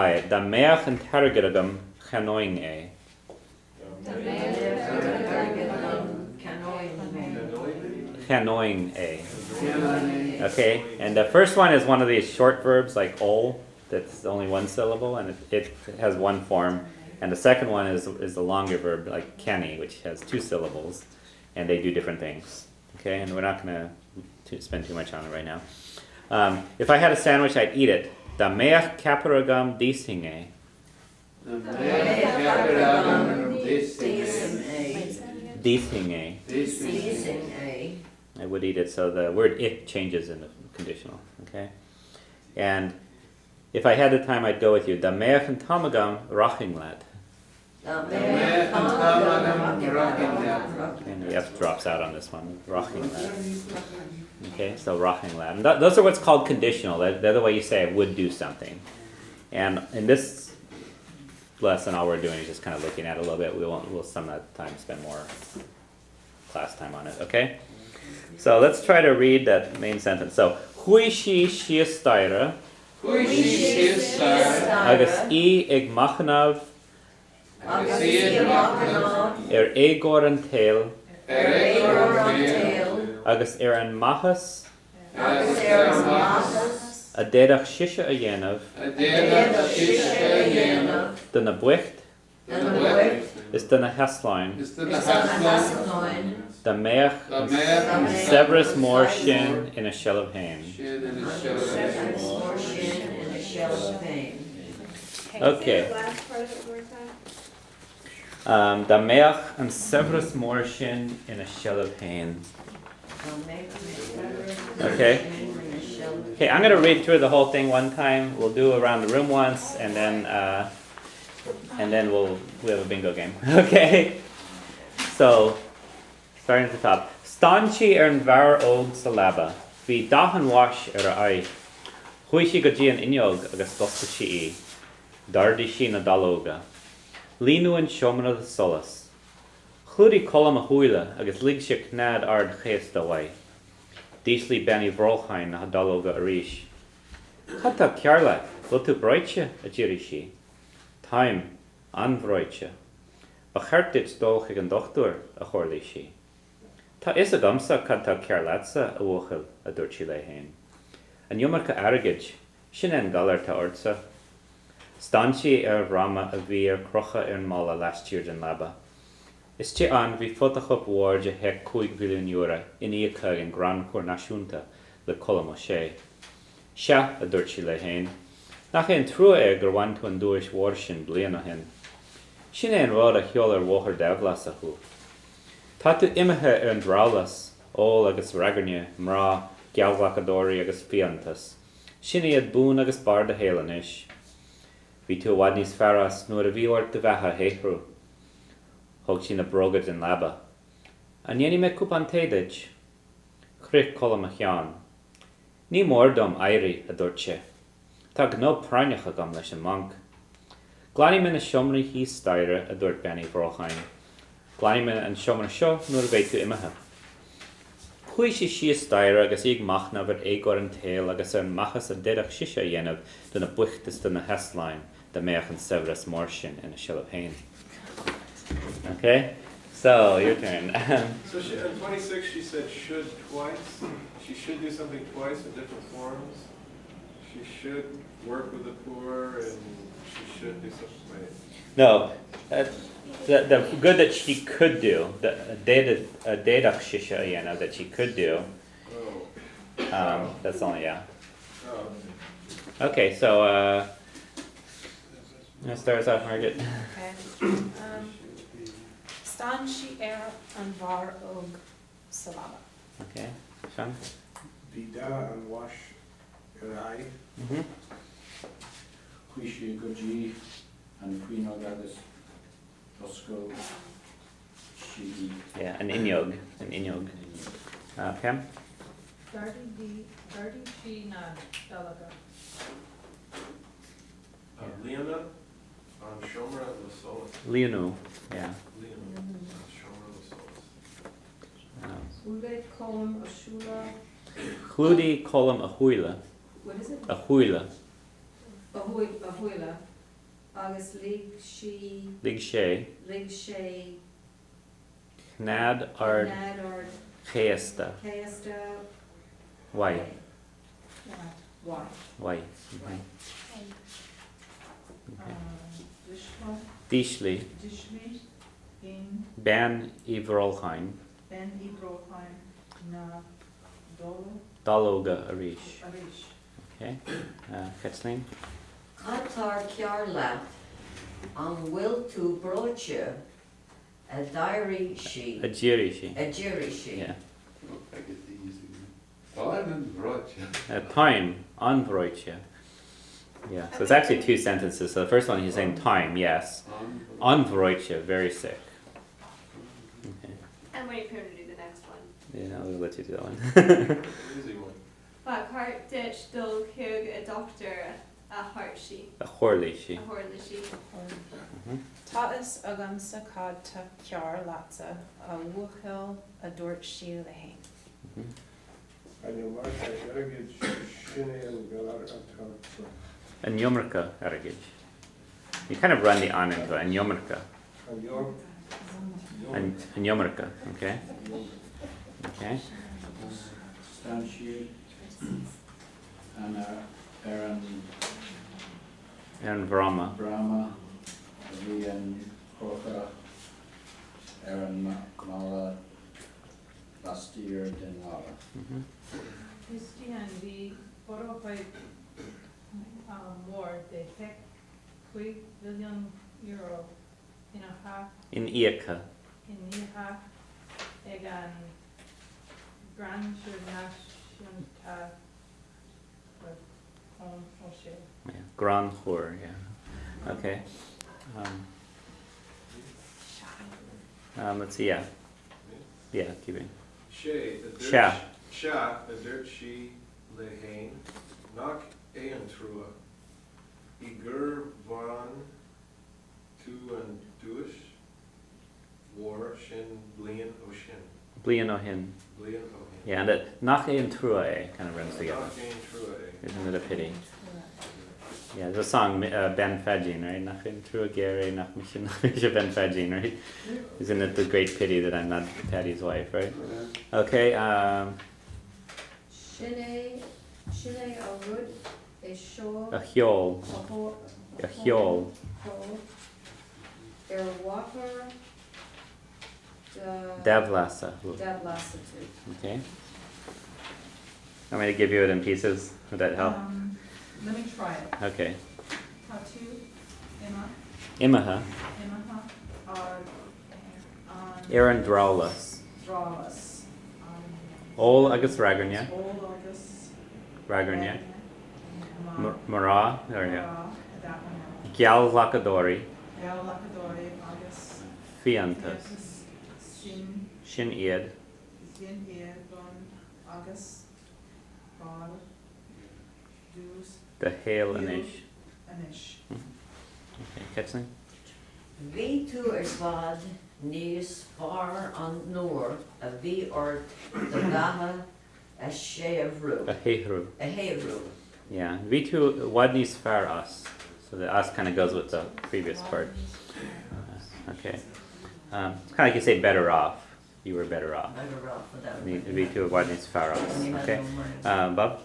Da meach and targetagum chanoing a. Chanoing a. Okay, and the first one is one of these short verbs like ol, that's only one syllable, and it has one form. And the second one is the longer verb like kenny, which has two syllables, and they do different things. Okay, and we're not going to spend too much on it right now. If I had a sandwich, I'd eat it. Da meach caparagum disinge. Disinge. I would eat it, so the word it changes in the conditional. Okay, and if I had the time, I'd go with you. Da meach and tamagam rachinglat. And the F drops out on this one. Rachinglat. Okay, so rachinglat. And those are what's called conditional. They're the way you say I would do something. And in this lesson, all we're doing is just kind of looking at it a little bit. We'll some of the time spend more class time on it. Okay. So let's try to read that main sentence. So, hui shi shiastaira. Agus ig machnav. Egor an tail. Agus an mahas. A dedach shisha a yenav. Duna buicht. Is duna hasline. The meach severus more shin in a shell of hain. Okay. The meach and severus more shin in a shell of hain. Okay. Okay, I'm going to read through the whole thing one time. We'll do around the room once, and then we'll have a bingo game. Okay. So. Starting at the top. Stanchi an var og salaba. Vi dahan wash ai. Hui shi gaji an inyog agus dosta shi. Dardi shi na daloga. Linu an shomana the solas. Chludi kolam a huila agus lig shi knad ard ches da way. Disli benny vrolchain na daloga arish. Kata kjarla, lotu broitje a jirishi. Time an broitje. Bachartit dolchig an dochtor a chorli shi. Ta is a gamsa canta cearlatsa a bhuachil a dúirtí le hain. An yomar arigid, sin an galar ta ortsa. Stanchi rama a bhí crocha mála last year den laba. Is tí an bhí fotachop ward hec 5 milliún euro in íocha in Gran Cór Náisiúnta le Colm ó sé. Se a dúirtí le hain. Nach éon trua gur bhain tú an dúis war sin bliana hen. Sin éon rád a cheolar bhóthar debhlas a thu. Tatu imethe an draulas, all agus ragarne, mra, Geall-Cuid agus fiantas. Sinni ad bún agus barda hélanis. Vi tú wadnis faras nuair a bhíort de bheitha héhrú. Hog sin a brogad in laba. An yeni me cúpan téidid. Chric colam a chean. Ní mór dom airi a dúirtse. Tá gno prainneach agam leis an monk. Glani me na siomri hí staire a dúirt benny vrochain. Glaimen an siomar seo nuair bheith tú imethe. Chui si staire agus ag machna bhar égor an tail agus an machas a dedach shisha dhéanamh duna buchtas duna hesline the meach and severus more sin in a shell of hain. Okay? So, your turn. So she, in 26 she said should twice. She should do something twice in different forms. She should work with the poor and she should do something. Wait. No. The good that she could do, the dedach shisha that she could do. That's only Okay, so start us off, Margaret. Okay. Stan shi an var og salaba. Okay, Sean. Vida an wash rai. Quishi goji and queen agus. Osco, she. Yeah, an inyog. Pam? Dardi she na dalaga. Leona on Shomra Lasolis. Leonu, yeah. Leona on Shomra Lasolis. Ule colum ashula. Chludi colum a huila. What is it? A huila. A huila. agus lig sé, sé cnad ard nad or chéasta, céasta wai, Why? wai. Dishma, Dísli, Dishmi, in ben Ivrolchain, Ben Ibroheim, na Dolo, Daloga Arish. Arish. Okay, Kathleen? Qatar Cearla an bhfuil tú bróite a dairí sí, A Jiri she. a ddíirí sí. Yeah. I get the easy one. Oh, I didn't brought you. Time, on Vroitje. Yeah, so it's actually two sentences. So the first one he's saying time, yes. On Vroitje, very sick. Okay. I'm waiting for him to do the next one. Yeah, I'll let you do that one. Easy one. Ba cart ditch dul cúg a doctor a heart she, A Horley she. a horla she. Tá is agam sa cad tá cear láta a bhuachil a dúirt sí le hain. And you mark a very good shinny and galar at top. And Yomrka Aragij. You kind of run the on into it. And Yomrka. And your And Yomrka, okay? Okay. Stanchi and Aaron And Vrama. Brahma, Rian Korka, Aaron Mala, last year Denala. Christian, the photo by more, they take €2 billion in a half, In Iaka. in a half, again, grand nation with home for sure. Yeah. Grand Hor, yeah. Okay. Let's see, yeah. Yeah, keep it. Shay, a dirt. Sha. Sha, a dirt she lehain. Knock an trua. Igur van tu and duish. War shin blian o shin. Blian O'Hin. Blian o hin. Yeah, and it Nach and Trua kind of runs together. Knock an trua. Isn't it a pity? Yeah, there's a song, Ben Fadjin, right? Nach and Trua Gary, Nach Mishin, Ben Fadjin, right? Isn't it the great pity that I'm not Paddy's wife, right? Okay, Sinné a rud is seo a Hjol. a A Hjol. Walker Devlasa. Dad lassitude. Okay. I'm going to give you it in pieces. Would that help? Let me try it. Okay. Tatu, Emma, Imaha. Aaron Drawlas. Drawless. Ol Agus Ragranya. Old August. Ragranya. Mara. There we go. That one. Geall-Cuid. El Lacadori, August. Fiantas. Sin, Shin Iad. Zin, Gon, August. Bal, Dus, The Hail Anish. Anish. Okay, Kathleen? Bhí tú ar fad níos far an nóir a bhí ort de bheatha a sé a A bhrú, Hehru. a héhrú. Yeah. Vitu Wadnis Far Us. So the us kind of goes with the previous part. Okay. It's kind of like you say better off. You were better off. Better off without it. Vitu Wadnis Far Us. And you had Okay. no money. Bob?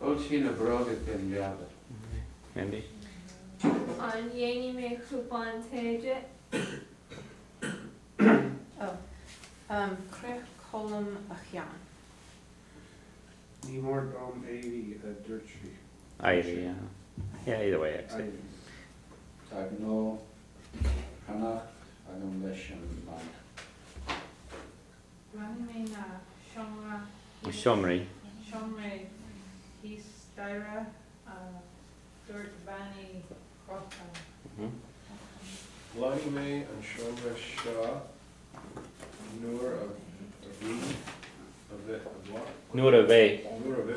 Ochina broga ten gaba. Andy? An yéni me cúpan teide, Crech colm a chean. Ní more dom 80 a dirt tree. Either, yeah. Yeah, either way, actually. Tag no, Hannah, Agam Leshem, man. Running na Shomra. Shomri. Shomre, East Dyra, Dirt Bani, Crofton. Mm-hmm. Lanime and Shomra Shah. Nur of V. Of it, of what? Nura Ve. Nur of A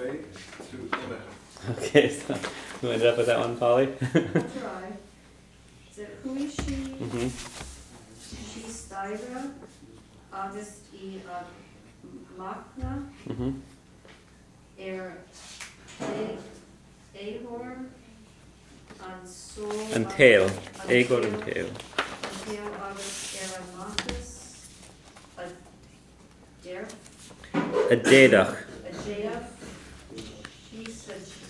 to Imaha. Okay, so who ended up with that one, Polly? Try. The Huishi, Mm-hmm. she styra, August Machna, Mm-hmm. Ahor, an sol An tail. an Éagor an tail tail. agus aromatas a deir A déadach. a déaf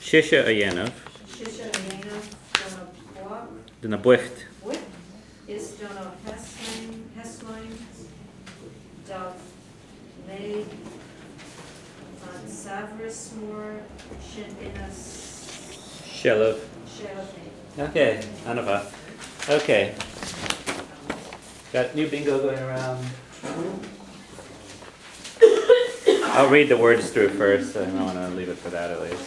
Siise a dhéanamh. Shisha a dhéanamh donna buach Duna bucht. buit is donna heslein dog méid an savris mór sin inas Shellah. sheilafé. Okay, Anava. Okay. Got new bingo going around. I'll read the words through first, and I want to leave it for that at least.